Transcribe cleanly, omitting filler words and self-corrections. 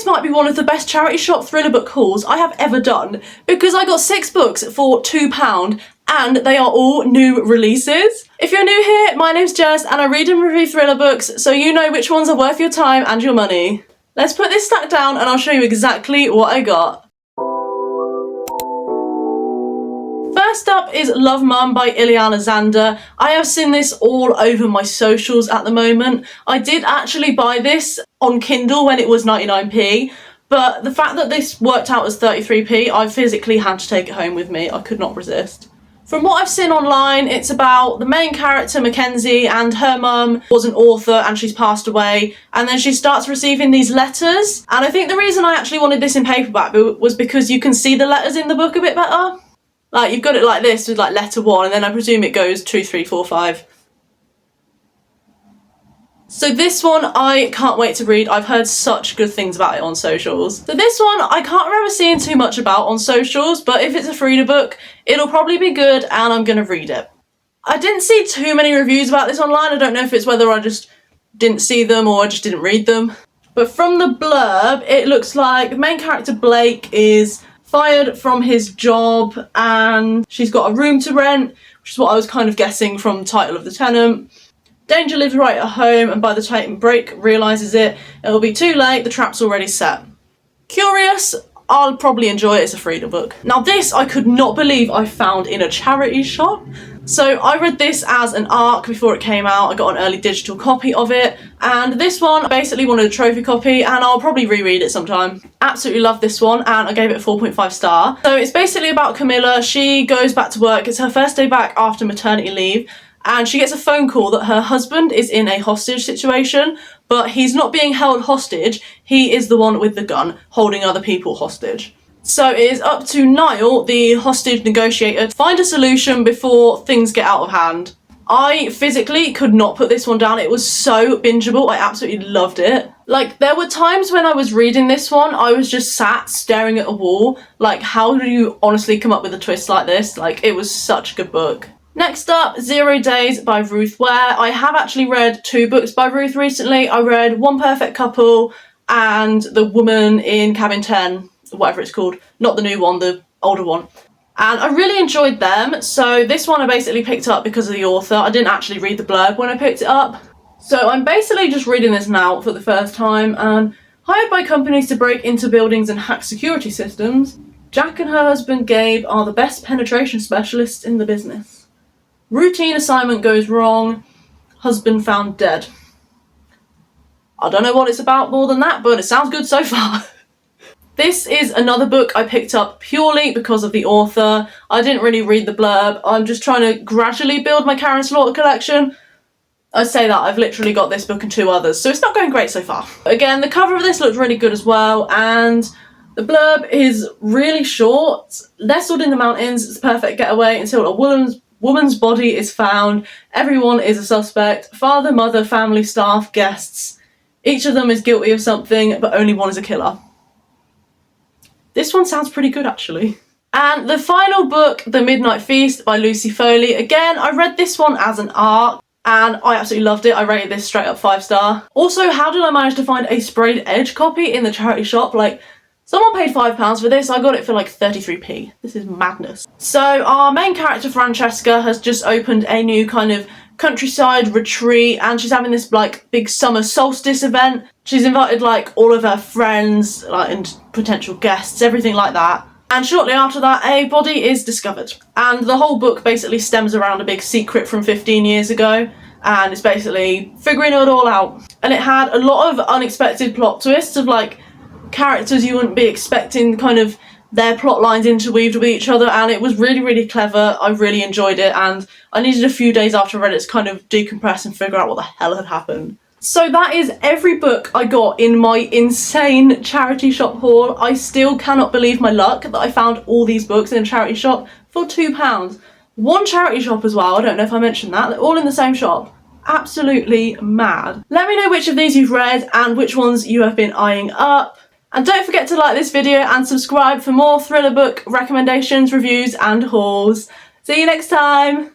this might be one of the best charity shop thriller book hauls I have ever done, because I got 6 books for £2 and they are all new releases. If you're new here, my name's Jess and I read and review thriller books, so you know which ones are worth your time and your money. Let's put this stack down and I'll show you exactly what I got. First up is Love Mum by Ileana Zander. I have seen this all over my socials at the moment. I did actually buy this on Kindle when it was 99p, but the fact that this worked out as 33p, I physically had to take it home with me. I could not resist. From what I've seen online, it's about the main character, Mackenzie, and her mum was an author and she's passed away, and then she starts receiving these letters. And I think the reason I actually wanted this in paperback was because you can see the letters in the book a bit better. Like, you've got it like this with like letter 1, and then I presume it goes 2, 3, 4, 5. So this one I can't wait to read. I've heard such good things about it on socials. So this one I can't remember seeing too much about on socials, but if it's a Frida book, it'll probably be good and I'm gonna read it. I didn't see too many reviews about this online. I don't know if it's whether I just didn't see them or I just didn't read them. But from the blurb, it looks like the main character Blake is fired from his job and she's got a room to rent, which is what I was kind of guessing from the title of the tenant. Danger lives right at home, and by the time Blake realises it, it'll be too late, the trap's already set. Curious, I'll probably enjoy it. It's a Frida book. Now this I could not believe I found in a charity shop. So I read this as an ARC before it came out. I got an early digital copy of it, and this one I basically wanted a trophy copy and I'll probably reread it sometime. Absolutely love this one and I gave it a 4.5 star. So it's basically about Camilla. She goes back to work. It's her first day back after maternity leave, and she gets a phone call that her husband is in a hostage situation, but he's not being held hostage. He is the one with the gun holding other people hostage. So it is up to Niall, the hostage negotiator, to find a solution before things get out of hand. I physically could not put this one down. It was so bingeable. I absolutely loved it. Like, there were times when I was reading this one, I was just sat staring at a wall. Like, how do you honestly come up with a twist like this? Like, it was such a good book. Next up, 0 Days by Ruth Ware. I have actually read 2 books by Ruth recently. I read One Perfect Couple and The Woman in Cabin 10, whatever it's called. Not the new one, the older one. And I really enjoyed them. So this one I basically picked up because of the author. I didn't actually read the blurb when I picked it up. So I'm basically just reading this now for the first time. And hired by companies to break into buildings and hack security systems, Jack and her husband Gabe are the best penetration specialists in the business. Routine assignment goes wrong, husband found dead. I don't know what it's about more than that, but it sounds good so far. This is another book I picked up purely because of the author. I didn't really read the blurb. I'm just trying to gradually build my Karen Slaughter collection. I say that, I've literally got this book and 2 others, so it's not going great so far. Again, the cover of this looks really good as well, and the blurb is really short. Nestled in the mountains, it's a perfect getaway until a woman's body is found. Everyone is a suspect. Father, mother, family, staff, guests. Each of them is guilty of something, but only one is a killer. This one sounds pretty good, actually. And the final book, The Midnight Feast by Lucy Foley. Again, I read this one as an ARC and I absolutely loved it. I rated this straight up 5 star. Also, how did I manage to find a sprayed edge copy in the charity shop? Like, someone paid £5 for this, I got it for like 33p. This is madness. So our main character Francesca has just opened a new kind of countryside retreat and she's having this like big summer solstice event. She's invited like all of her friends like, and potential guests, everything like that. And shortly after that, a body is discovered. And the whole book basically stems around a big secret from 15 years ago. And it's basically figuring it all out. And it had a lot of unexpected plot twists of like characters you wouldn't be expecting kind of their plot lines interweaved with each other, and it was really, really clever. I really enjoyed it, and I needed a few days after I read it to kind of decompress and figure out what the hell had happened. So that is every book I got in my insane charity shop haul. I still cannot believe my luck that I found all these books in a charity shop for £2. One charity shop as well, I don't know if I mentioned that, they're all in the same shop. Absolutely mad. Let me know which of these you've read and which ones you have been eyeing up. And don't forget to like this video and subscribe for more thriller book recommendations, reviews and hauls. See you next time!